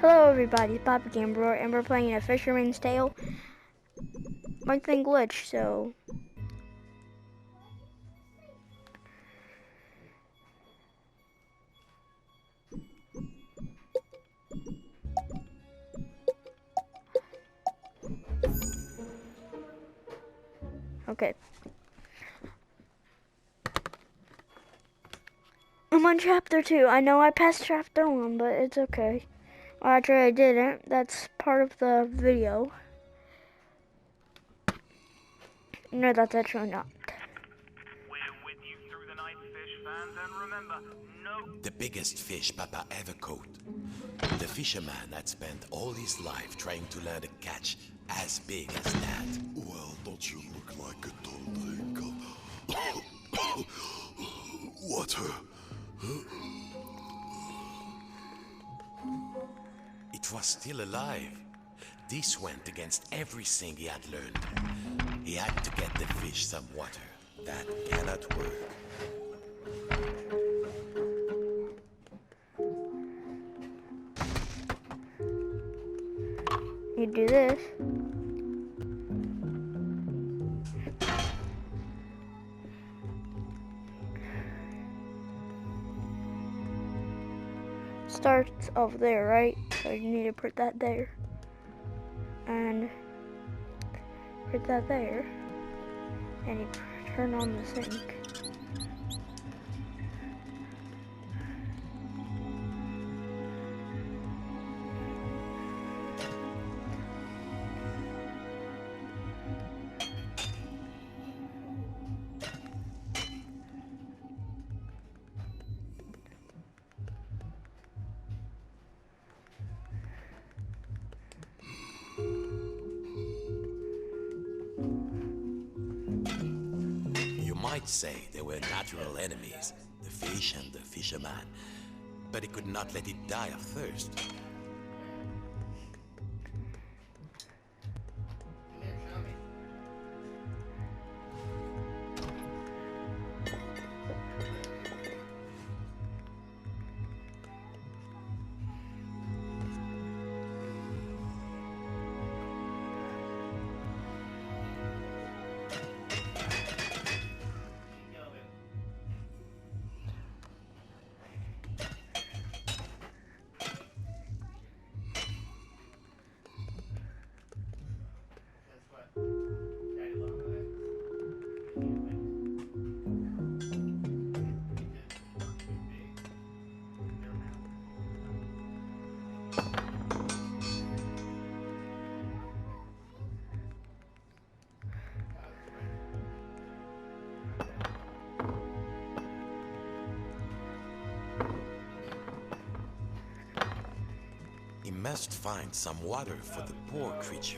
Hello everybody, it's Papa Gambler, and we're playing a Fisherman's Tale. My thing glitched, so... Okay. I'm on chapter 2. I know I passed chapter 1, but it's okay. Well, actually I didn't. That's part of the video. No, that's actually not. We're with you through the night, fish fans, and remember, no... The biggest fish Papa ever caught. The fisherman had spent all his life trying to learn to catch as big as that. Well, don't you look like a total drink of water? It was still alive. This went against everything he had learned. He had to get the fish some water. That cannot work. You do this. Starts over there, right? So you need to put that there. And put that there. And you turn on the sink. Might say they were natural enemies, the fish and the fisherman, but he could not let it die of thirst. He must find some water for the poor creature.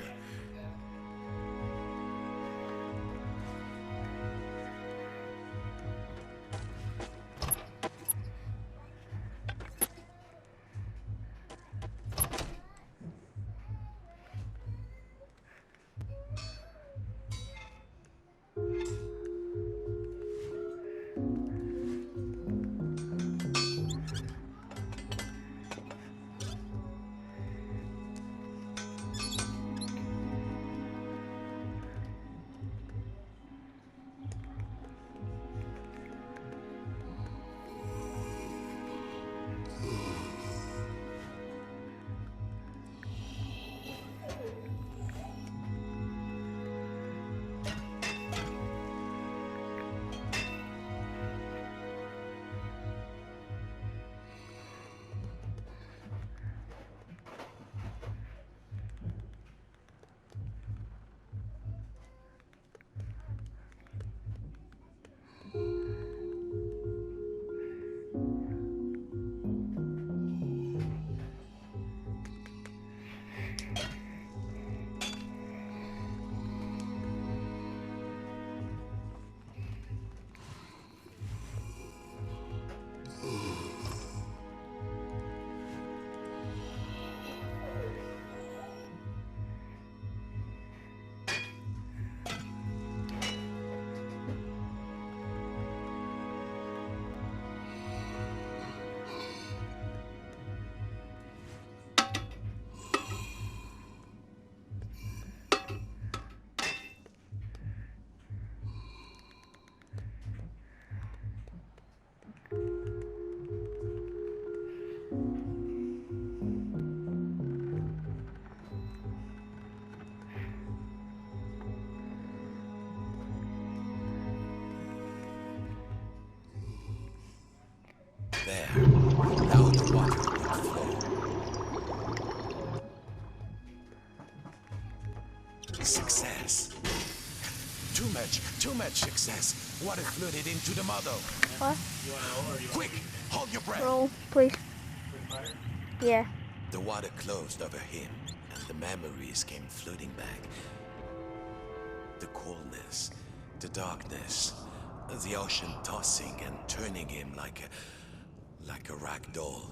Success. Too much success. Water flooded into the motto. What? Quick, hold your breath. Roll, please. Yeah. The water closed over him, and the memories came flooding back. The coolness, the darkness, the ocean tossing and turning him like a rag doll.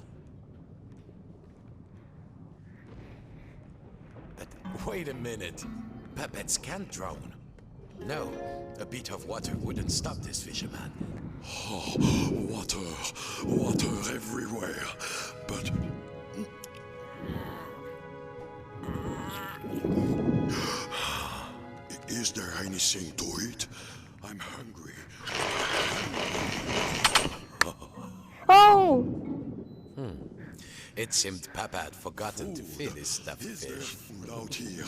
But wait a minute. Puppets can't drown. No, a bit of water wouldn't stop this fisherman. Oh, water everywhere. But is there anything to eat? I'm hungry. Oh! It seemed Papa had forgotten to feed his stuffed Is there fish. food out here?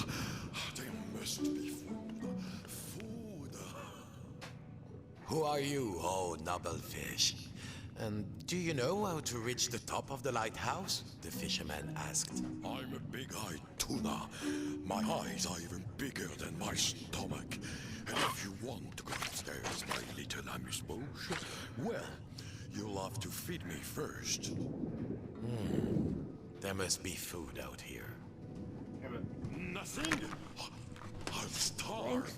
There must be food. Food. Who are you, oh noble fish? And do you know how to reach the top of the lighthouse? The fisherman asked. I'm a big-eyed tuna. My eyes are even bigger than my stomach. And if you want to go upstairs, my little amuse-bouche, well, you'll have to feed me first. There must be food out here. Nothing? I'll starve.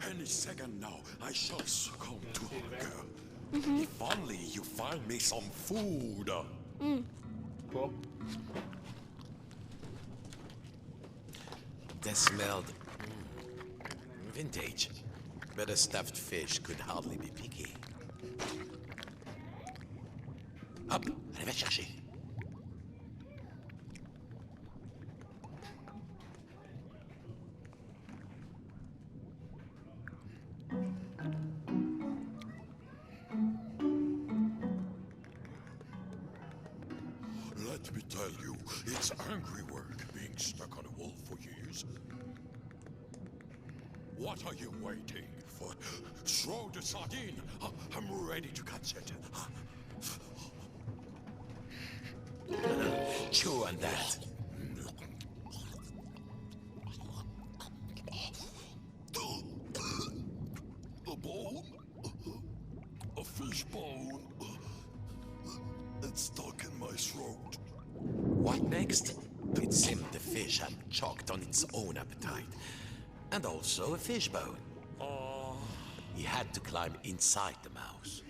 Any second now, I shall succumb to hunger. If only you find me some food. Cool. They smelled vintage, but a stuffed fish could hardly be picky. Hop, allez va chercher. Let me tell you, it's angry work being stuck on a wall for years. What are you waiting for? Throw the sardine. I'm ready to catch it. Chew on that. A bone? A fish bone? It's stuck in my throat. What next? It seemed the fish had choked on its own appetite. And also a fish bone. He had to climb inside the mouse.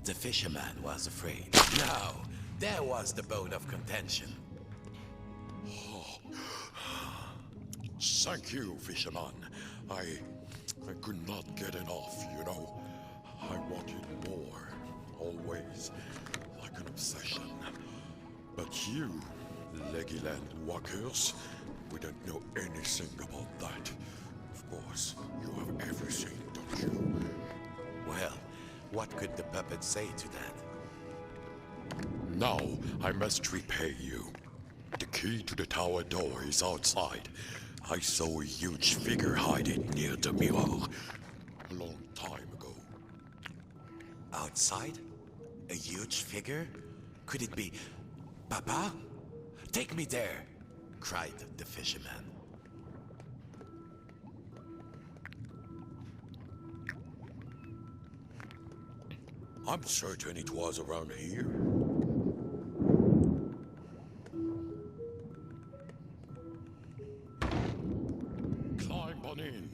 The fisherman was afraid. Now, there was the bone of contention. Thank you, fisherman. I could not get enough, you know. I wanted more, always, like an obsession. But you, Leggyland walkers, we don't know anything about that. Of course, you have everything, don't you? Well, what could the puppet say to that? Now, I must repay you. The key to the tower door is outside. I saw a huge figure hiding near the mirror a long time ago. Outside? A huge figure? Could it be Papa? Take me there, cried the fisherman. I'm certain it was around here. Climb on in.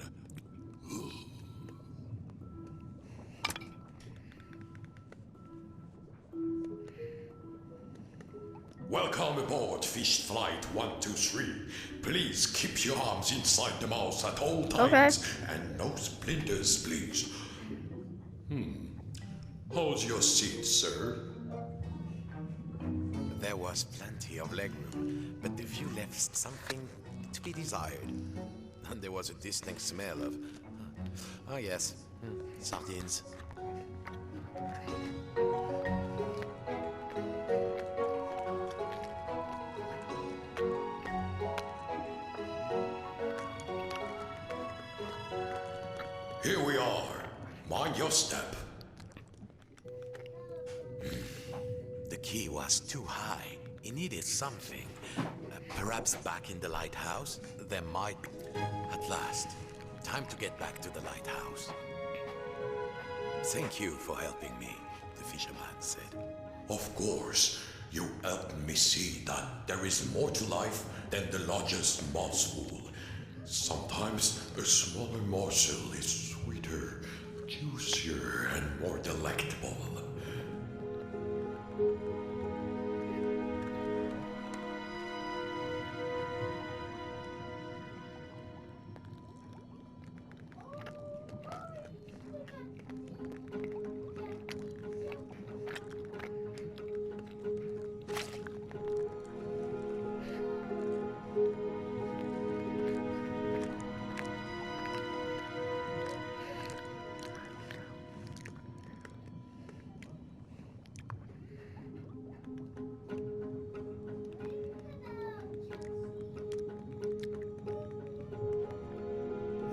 Welcome aboard Fish Flight 123. Please keep your arms inside the mouth at all times. And no splinters, please. How's your seat, sir? There was plenty of legroom, but the view left something to be desired. And there was a distinct smell of... oh yes, sardines. Here we are. Mind your step. The key was too high, He needed something. Perhaps back in the lighthouse, there might be... At last, time to get back to the lighthouse. Thank you for helping me, the fisherman said. Of course, you helped me see that there is more to life than the largest mouthful. Sometimes a smaller morsel is sweeter, juicier, and more delectable.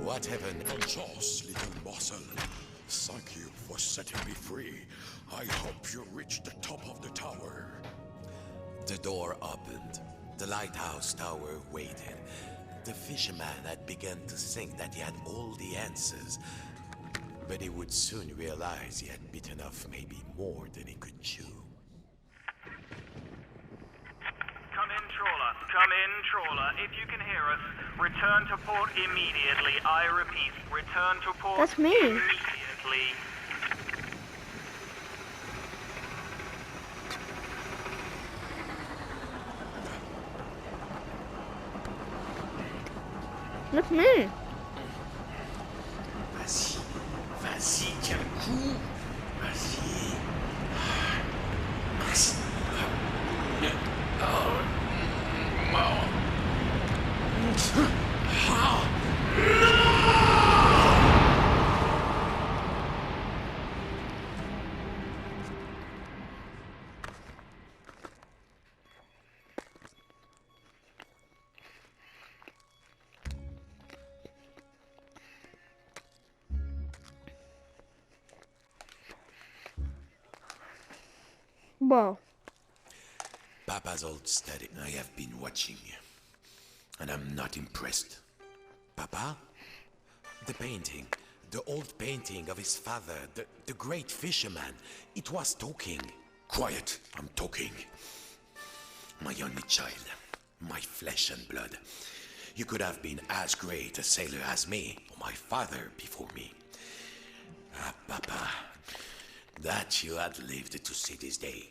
What heaven... Bonjour, little morsel. Thank you for setting me free. I hope you reach the top of the tower. The door opened. The lighthouse tower waited. The fisherman had begun to think that he had all the answers, but he would soon realize he had bitten off maybe more than he could chew. Come in, trawler. Come in, trawler. If you can hear us, return to port immediately. I repeat, return to port That's me. immediately. That's me. Vas-y, vas-y, tiens le coup. Vas-y. Whoa. Papa's old study. I have been watching, and I'm not impressed. Papa? The painting. The old painting of his father, the great fisherman. It was talking. Quiet, I'm talking. My only child. My flesh and blood. You could have been as great a sailor as me, or my father before me. Ah, Papa. That you had lived to see this day.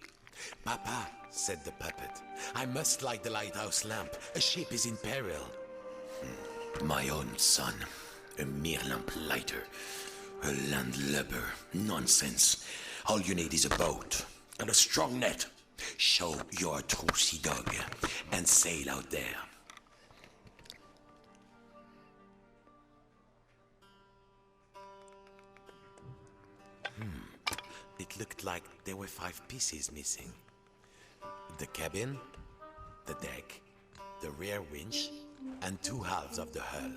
Papa, said the puppet, I must light the lighthouse lamp. A ship is in peril. My own son, a mere lamp lighter, a landlubber. Nonsense. All you need is a boat and a strong net. Show you're a true sea dog and sail out there. It looked like there were 5 pieces missing. The cabin, the deck, the rear winch, and 2 halves of the hull.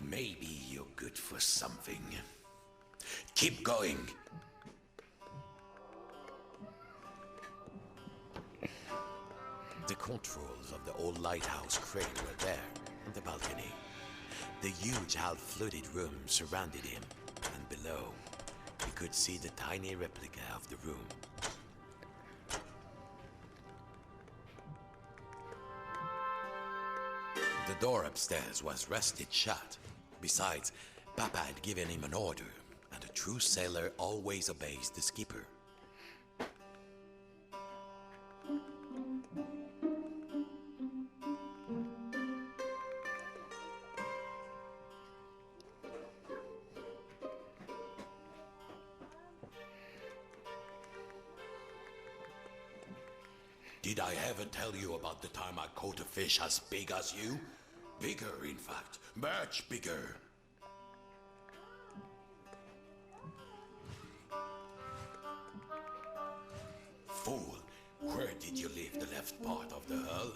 Maybe you're good for something. Keep going. The controls of the old lighthouse crane were there, on the balcony. The huge half-flooded room surrounded him, and below, he could see the tiny replica of the room. The door upstairs was rusted shut. Besides, Papa had given him an order, and a true sailor always obeys the skipper. Did I ever tell you about the time I caught a fish as big as you? Bigger, in fact. Much bigger. Fool, where did you leave the left part of the hull?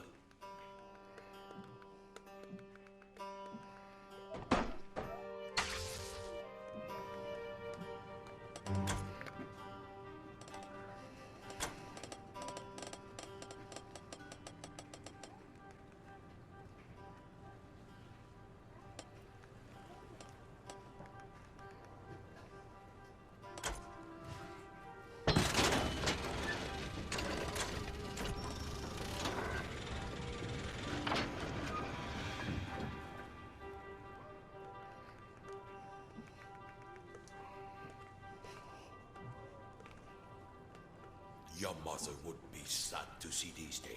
Your mother would be sad to see these days.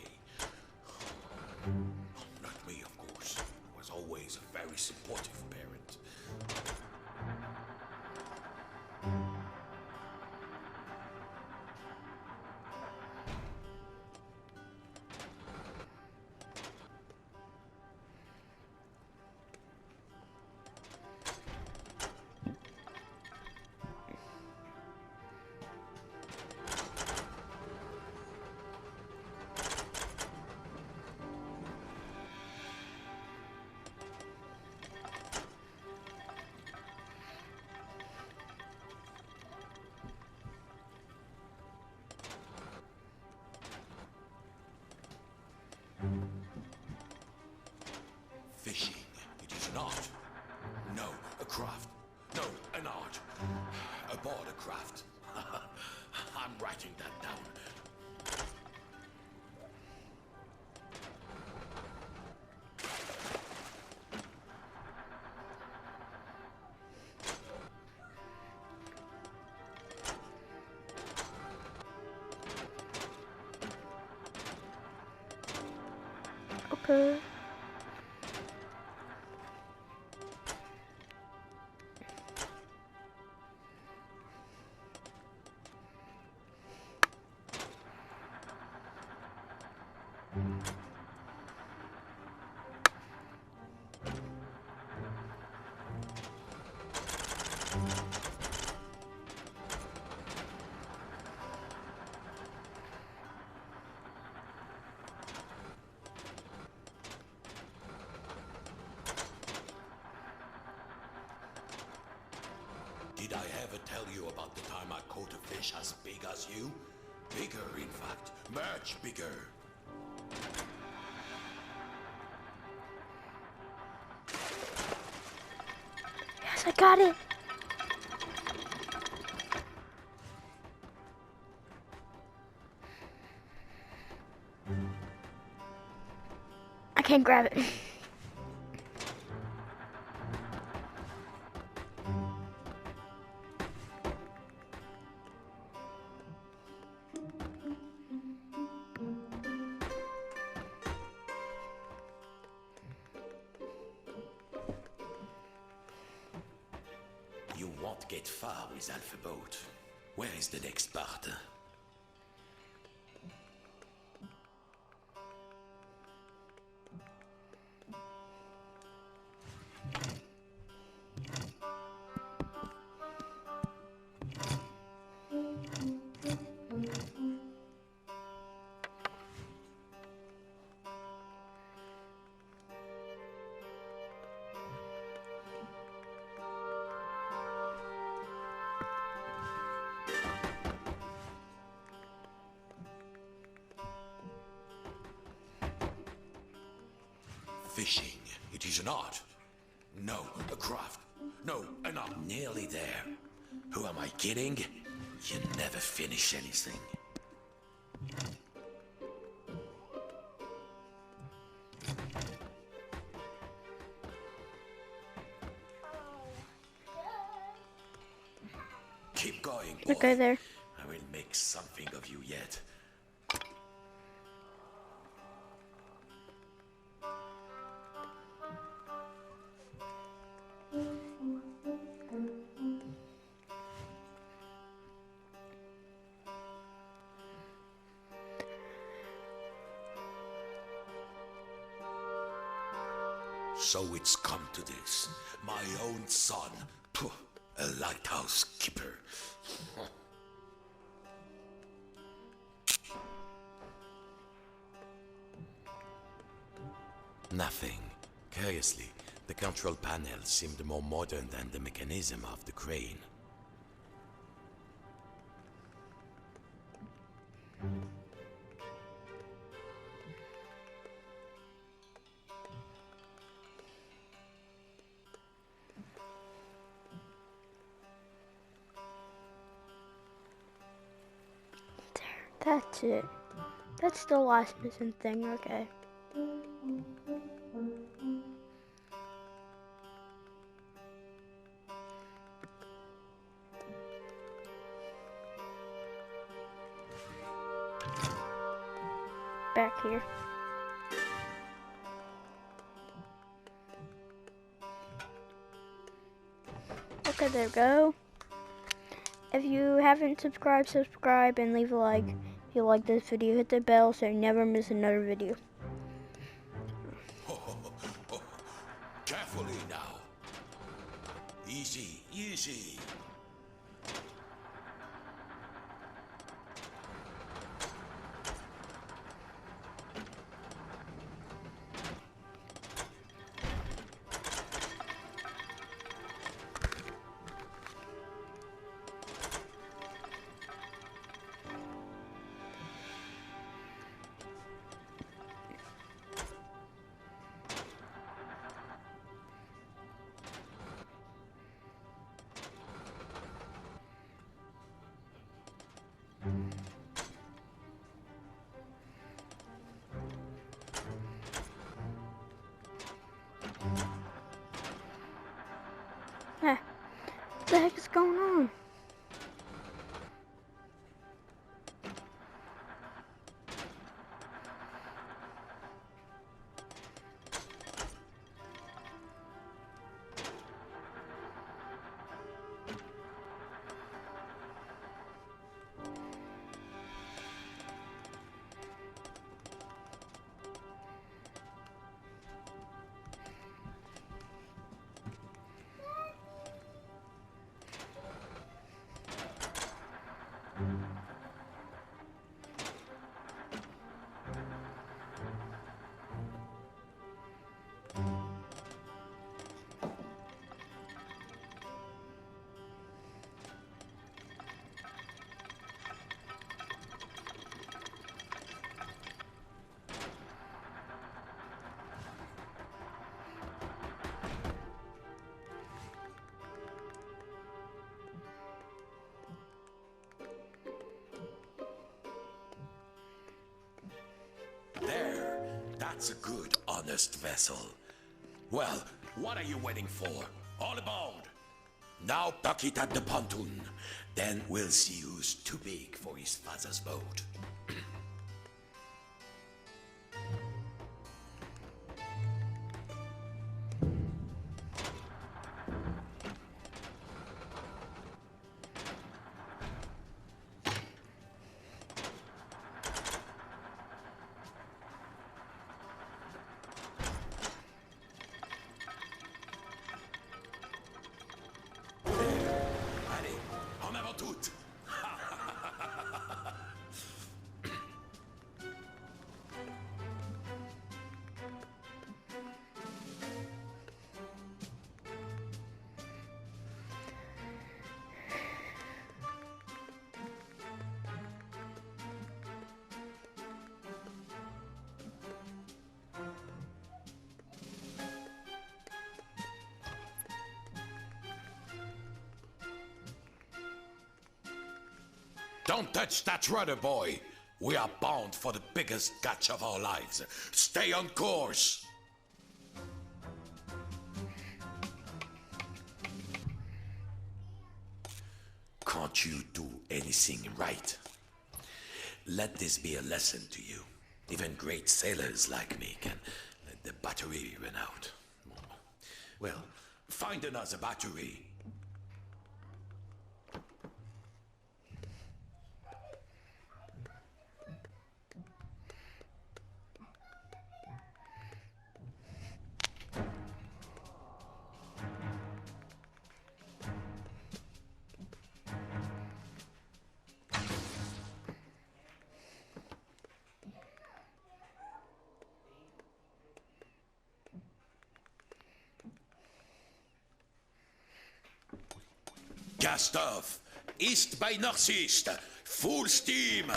Not me, of course. I was always a very supportive parent. Fishing, it is not. No, a craft. No, an art. Aboard a craft. I'm writing that down. Okay. Did I ever tell you about the time I caught a fish as big as you? Bigger, in fact. Much bigger. Yes, I got it. I can't grab it. You won't get far with Alpha Boat. Where is the next part? Fishing, it is an art. No, a craft. No, an art. Nearly there. Who am I kidding? You never finish anything. Keep going, boy. Okay, there. I will make something of you yet. So it's come to this. My own son. Pooh, a lighthouse keeper. Nothing. Curiously, the control panel seemed more modern than the mechanism of the crane. That's it. That's the last missing thing, okay. Back here. Okay, there we go. If you haven't subscribed, subscribe and leave a like. If you like this video, hit the bell so you never miss another video. Carefully now. Easy, easy. What the heck is going on? That's a good, honest vessel. Well, what are you waiting for? All aboard! Now dock it at the pontoon. Then we'll see who's too big for his father's boat. Allez, en avant toutes! Don't touch that rudder, boy. We are bound for the biggest catch of our lives. Stay on course. Can't you do anything right? Let this be a lesson to you. Even great sailors like me can let the battery run out. Well, find another battery. Cast off. East by northeast. Full steam.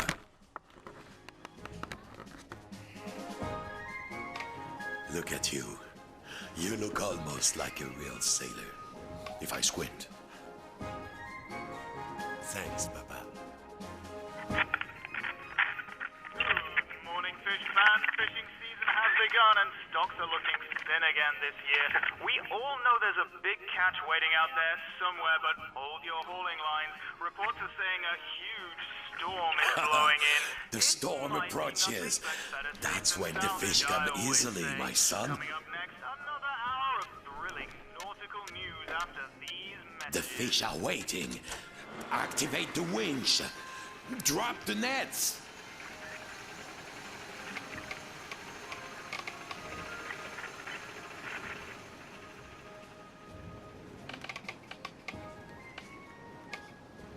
Look at you. You look almost like a real sailor. If I squint. Thanks, Papa. Morning, Fisherman. Fishing season has begun and stocks are looking thin again this year. We all know there's a big catch waiting out there somewhere, but hold your hauling lines. Reports are saying a huge storm is blowing in. The storm approaches. That's when the fish come easily, my son. Coming up next, another hour of thrilling nautical news after these messages. The fish are waiting. Activate the winch. Drop the nets.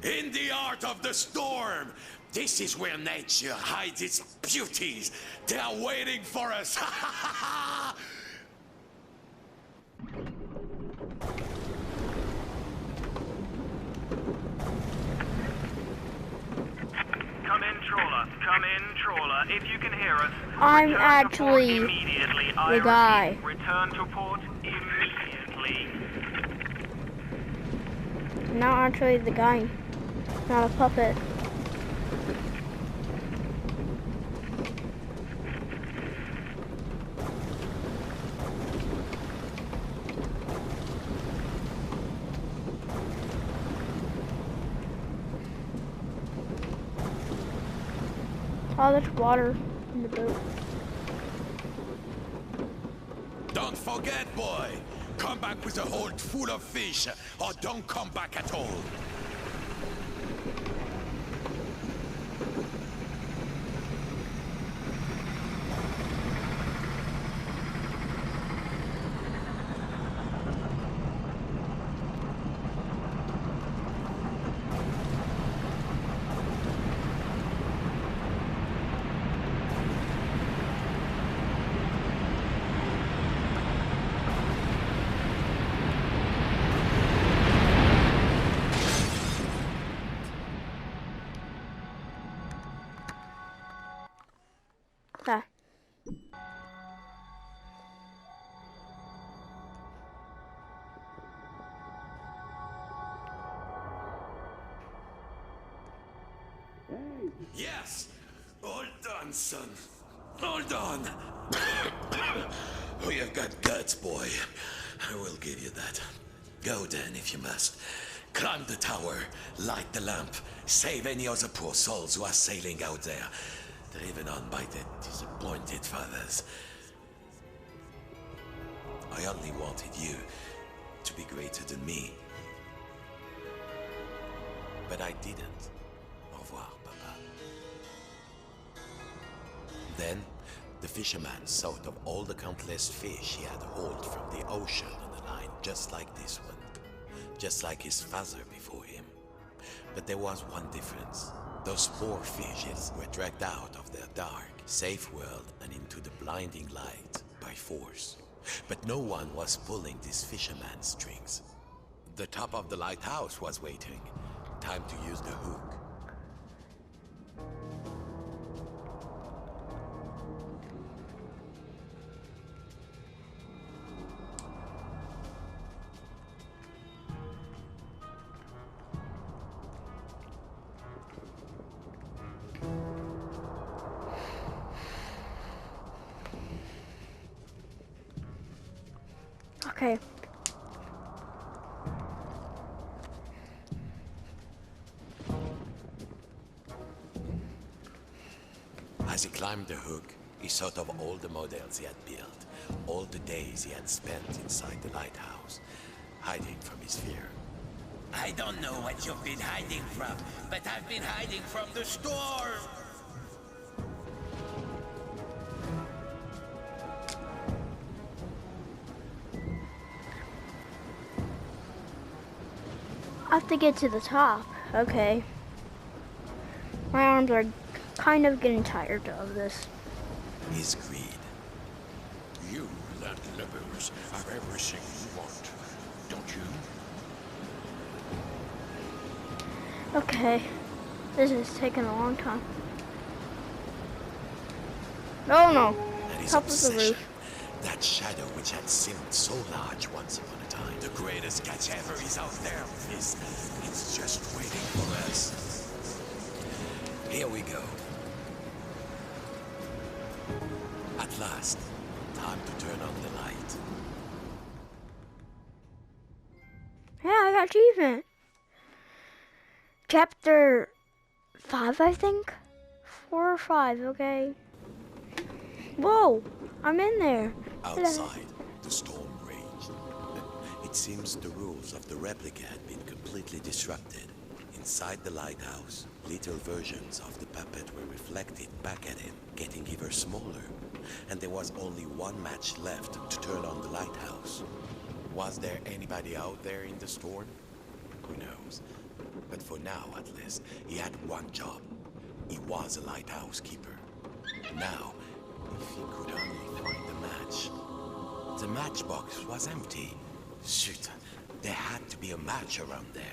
In the heart of the storm, this is where nature hides its beauties. They are waiting for us. Come in, trawler. Come in, trawler. If you can hear us, I'm return to port actually immediately. the guy. Repeat, return to port immediately. Not actually the guy. Not a puppet. Oh, there's water in the boat. Don't forget, boy. Come back with a hold full of fish, or don't come back at all. Ah. Yes! All done, son. All done. Oh, you've got guts, boy. I will give you that. Go then, if you must. Climb the tower, light the lamp, save any other poor souls who are sailing out there, driven on by their disappointed fathers. I only wanted you to be greater than me. But I didn't. Au revoir, Papa. Then, the fisherman thought of all the countless fish he had hauled from the ocean on the line, just like this one. Just like his father before him. But there was one difference. Those poor fishes were dragged out of their dark, safe world and into the blinding light by force. But no one was pulling this fisherman's strings. The top of the lighthouse was waiting. Time to use the hook. Okay. As he climbed the hook, he thought of all the models he had built, all the days he had spent inside the lighthouse, hiding from his fear. I don't know what you've been hiding from, but I've been hiding from the storm! I have to get to the top. Okay. My arms are kind of getting tired of this. His greed. You landlubbers have everything you want, don't you? Okay. This is taking a long time. No, no. And his Top of the obsession, roof. that shadow which had seemed so large once upon a time. The greatest catch ever is out there, Fist. It's just waiting for us. Here we go. At last, time to turn on the light. Yeah, I got achievement. Chapter 5, I think? 4 or 5, okay. Whoa, I'm in there. Outside, the storm raged. It seems the rules of the replica had been completely disrupted. Inside the lighthouse, little versions of the puppet were reflected back at him, getting ever smaller. And there was only one match left to turn on the lighthouse. Was there anybody out there in the storm? Who knows? But for now, at least, he had one job. He was a lighthouse keeper. Now, if he could only find the match. The matchbox was empty. Shoot, there had to be a match around there.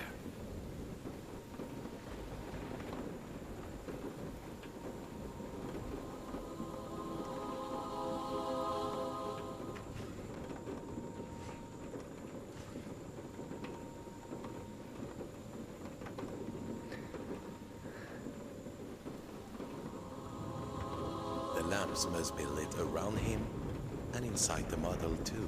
The lamps must be lit around him and inside the model too.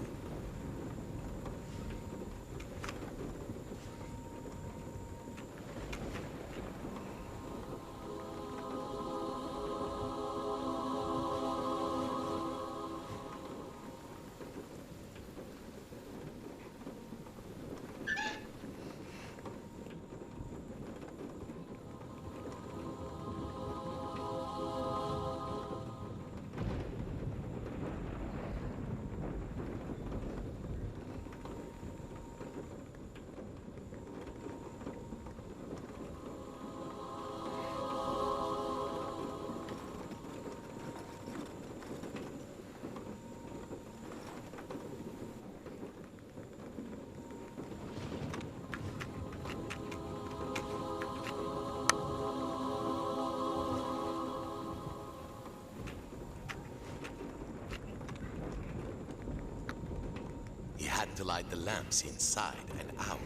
He had to light the lamps inside and out,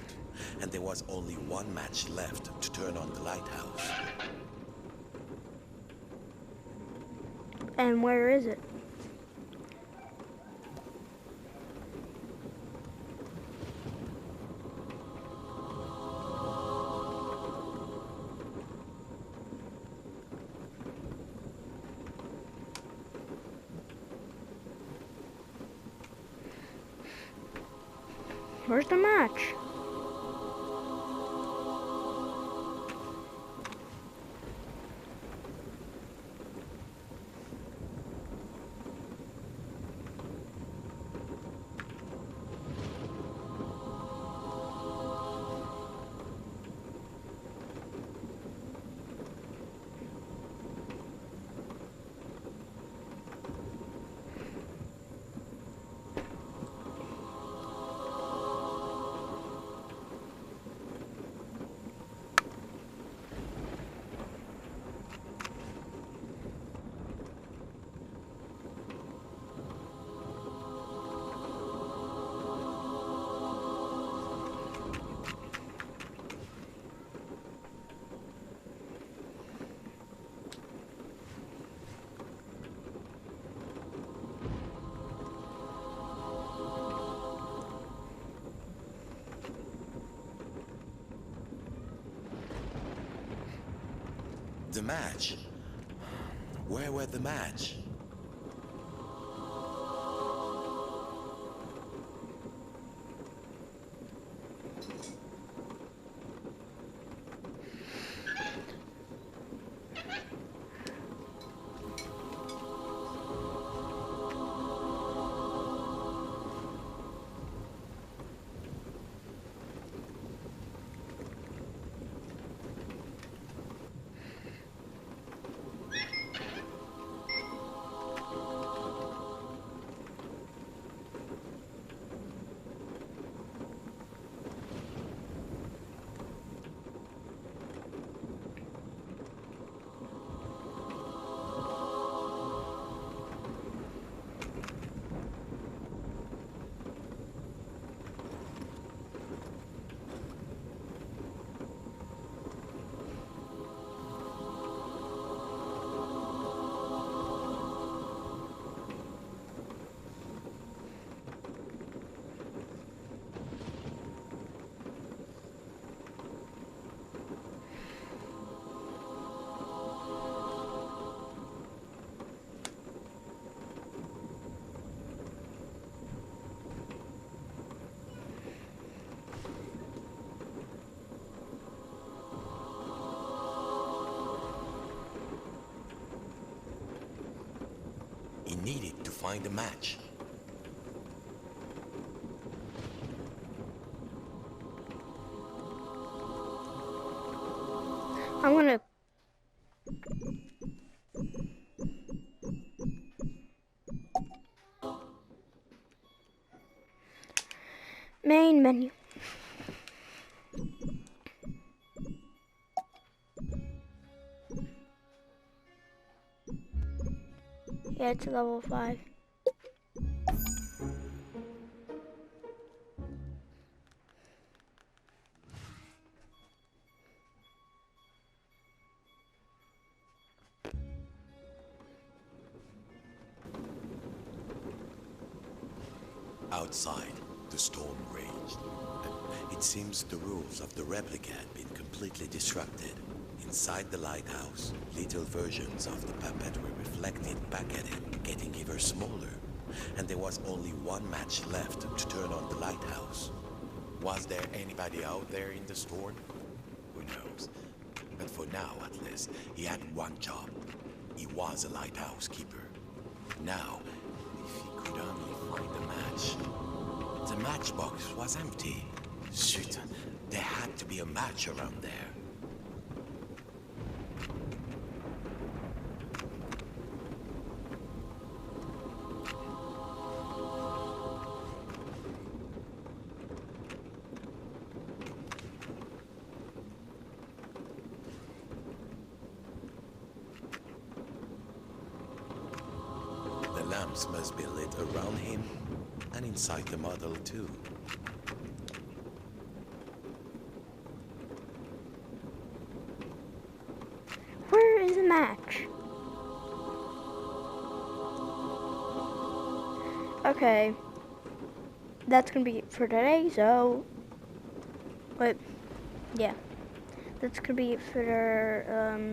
and there was only one match left to turn on the lighthouse. And where is it? Where's the match? The match? Where were the match? needed to find a match. I'm gonna... Main menu. Yeah, it's level 5. Outside, the storm raged. It seems the rules of the replica had been completely disrupted. Inside the lighthouse, little versions of the puppet were reflected back at it, getting ever smaller. And there was only one match left to turn on the lighthouse. Was there anybody out there in the storm? Who knows? But for now, at least, he had one job. He was a lighthouse keeper. Now, if he could only find a match. The matchbox was empty. Shoot, there had to be a match around there. The lamps must be lit around him and inside the model too. Where is the match? Okay. That's gonna be it for today, so... Wait. Yeah. That's gonna be it for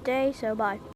day, so bye.